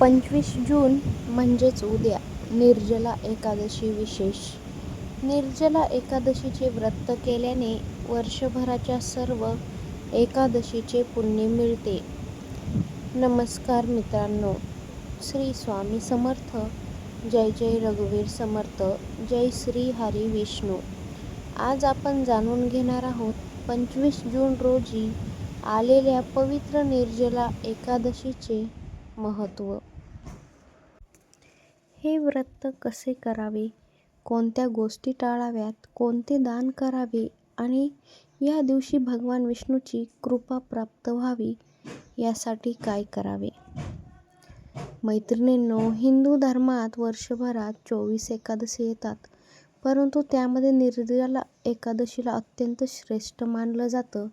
25 जून म्हणजेच उद्या निर्जला एकादशी विशेष. निर्जला एकादशीचे व्रत केल्याने वर्षभराच्या सर्व एकादशीचे पुण्य मिळते. नमस्कार मित्रांनो, श्री स्वामी समर्थ. जय जय रघुवीर समर्थ. जय श्री हरी विष्णू. आज आपण जाणून घेणार आहोत 25 जून रोजी आलेल्या पवित्र निर्जला एकादशीचे महत्त्व. हे व्रत कसे करावे, कोणत्या गोष्टी टाळाव्यात, कोणते दान करावे आणि या दिवशी भगवान विष्णूची कृपा प्राप्त व्हावी यासाठी काय करावे. मैत्रिणींनो, हिंदू धर्मात वर्षभरात 24 एकादशी येतात, परंतु त्यामध्ये निर्जला एकादशीला अत्यंत श्रेष्ठ मानलं जातं.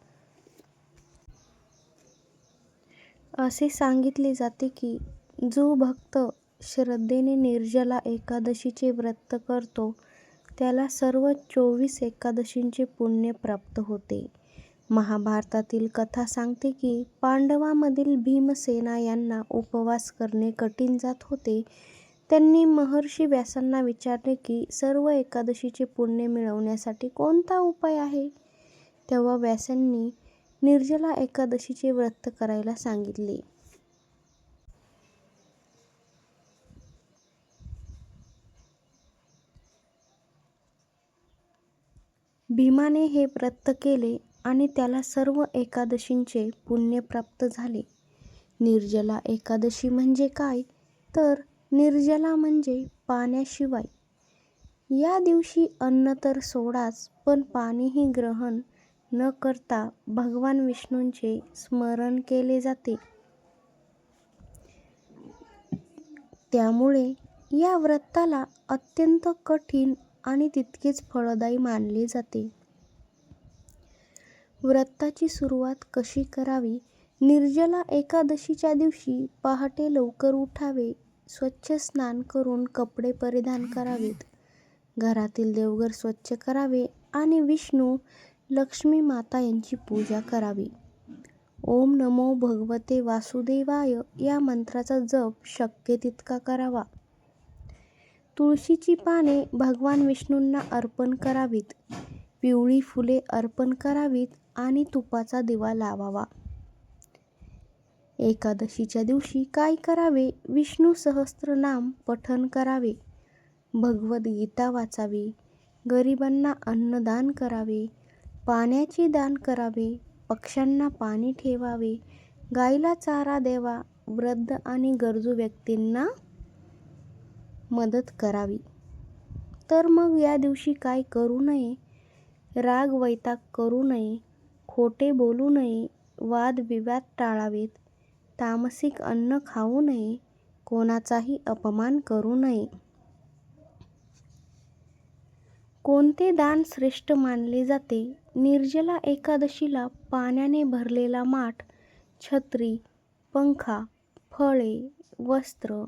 असे सांगितले जाते की जो भक्त श्रद्धेने निर्जला एकादशीचे व्रत करतो त्याला सर्व 24 एकादशींचे पुण्य प्राप्त होते. महाभारतातील कथा सांगते की पांडवांमधील भीमसेना यांना उपवास करणे कठीण जात होते. त्यांनी महर्षी व्यासांना विचारले की सर्व एकादशीचे पुण्य मिळवण्यासाठी कोणता उपाय आहे. तेव्हा व्यासांनी निर्जला एकादशीचे व्रत करायला सांगितले. भीमाने हे व्रत केले आणि त्याला सर्व एकादशींचे पुण्य प्राप्त झाले. निर्जला एकादशी म्हणजे काय तर निर्जला म्हणजे पाण्याशिवाय. या दिवशी अन्न तर सोडाच, पण पाणीही ग्रहण न करता भगवान विष्णूंचे स्मरण केले जाते. त्यामुळे या व्रताला अत्यंत कठीण आणि तितकेच फळदायी मानले जाते. व्रताची सुरुवात कशी करावी. निर्जला एकादशीच्या दिवशी पहाटे लवकर उठावे, स्वच्छ स्नान करून कपडे परिधान करावेत, घरातील देवघर स्वच्छ करावे आणि विष्णू, लक्ष्मी माता यांची पूजा करावी. ओम नमो भगवते वासुदेवाय या मंत्राचा जप शक्य तितका करावा. तुळशीची पाने भगवान विष्णूंना अर्पण करावीत, पिवळी फुले अर्पण करावीत आणि तुपाचा दिवा लावावा. एकादशीच्या दिवशी काय करावे. विष्णू सहस्त्रनाम पठण करावे, भगवद्गीता वाचावी, गरिबांना अन्नदान करावे, पाण्याचे दान करावे, पक्ष्यांना पाणी ठेवावे, गाईला चारा द्यावा, वृद्ध आणि गरजू व्यक्तींना मदत करावी. तर मग या दिवशी काय करू नये. राग वैताग करू नये, खोटे बोलू नये, वादविवाद टाळावेत, तामसिक अन्न खाऊ नये, कोणाचाही अपमान करू नये. कोणते दान श्रेष्ठ मानले जाते. निर्जला एकादशीला पाण्याने भरलेला माठ, छत्री, पंखा, फळे, वस्त्र,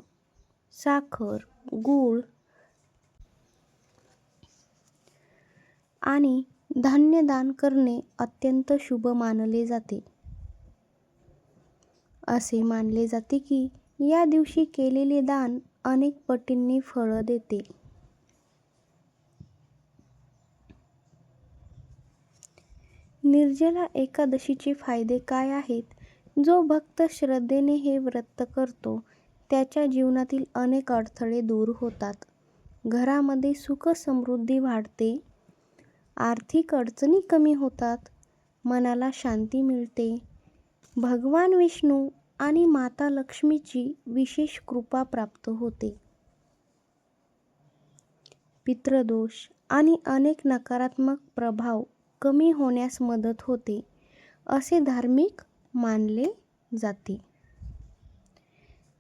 साखर, गूळ आणि धान्य दान करणे अत्यंत शुभ मानले जाते. असे मानले जाते की या दिवशी केलेले दान अनेक पटींनी फळ देते. निर्जला एकादशीचे फायदे काय आहेत. जो भक्त श्रद्धेने हे व्रत करतो त्याच्या जीवनातील अनेक अडथळे दूर होतात. घरामध्ये सुख समृद्धी वाढते, आर्थिक अडचणी कमी होतात, मनाला शांती मिळते, भगवान विष्णू आणि माता लक्ष्मीची विशेष कृपा प्राप्त होते, पितृदोष आणि अनेक नकारात्मक प्रभाव कमी होण्यास मदत होते असे धार्मिक मानले जाते.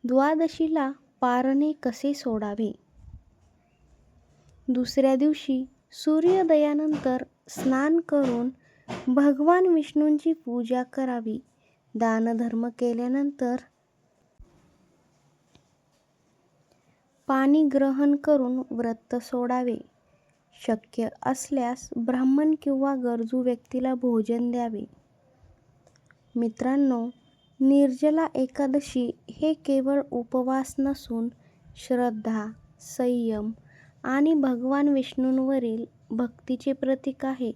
द्वादशीला पारणे कसे सोडावे. दुसऱ्या दिवशी सूर्योदयानंतर स्नान करून भगवान विष्णूंची पूजा करावी. दानधर्म केल्यानंतर पाणी ग्रहण करून व्रत सोडावे. शक्य असल्यास ब्राह्मण किंवा गरजू व्यक्तीला भोजन द्यावे. मित्रांनो, निर्जला एकादशी हे केवळ उपवास नसून श्रद्धा, संयम आणि भगवान विष्णूंवरील भक्तीचे प्रतीक आहे.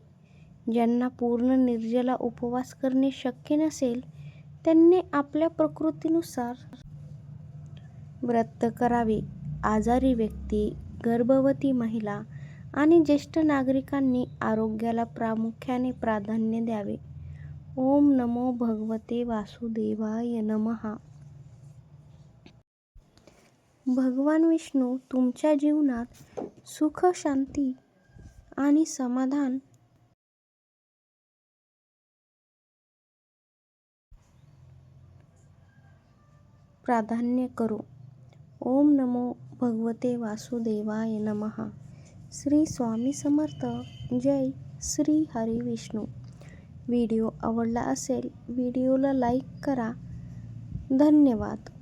ज्यांना पूर्ण निर्जला उपवास करणे शक्य नसेल त्यांनी आपल्या प्रकृतीनुसार व्रत करावे. आजारी व्यक्ती, गर्भवती महिला आणि ज्येष्ठ नागरिकांनी आरोग्याला प्रामुख्याने प्राधान्य द्यावे. ओम नमो भगवते वासुदेवाय नमः. भगवान विष्णू तुमच्या जीवनात सुख, शांती आणि समाधान प्राधान्य करो. ओम नमो भगवते वासुदेवाय नमः. श्री स्वामी समर्थ. जय श्री हरी विष्णू. व्हिडिओ आवडला असेल व्हिडिओला लाईक करा. धन्यवाद.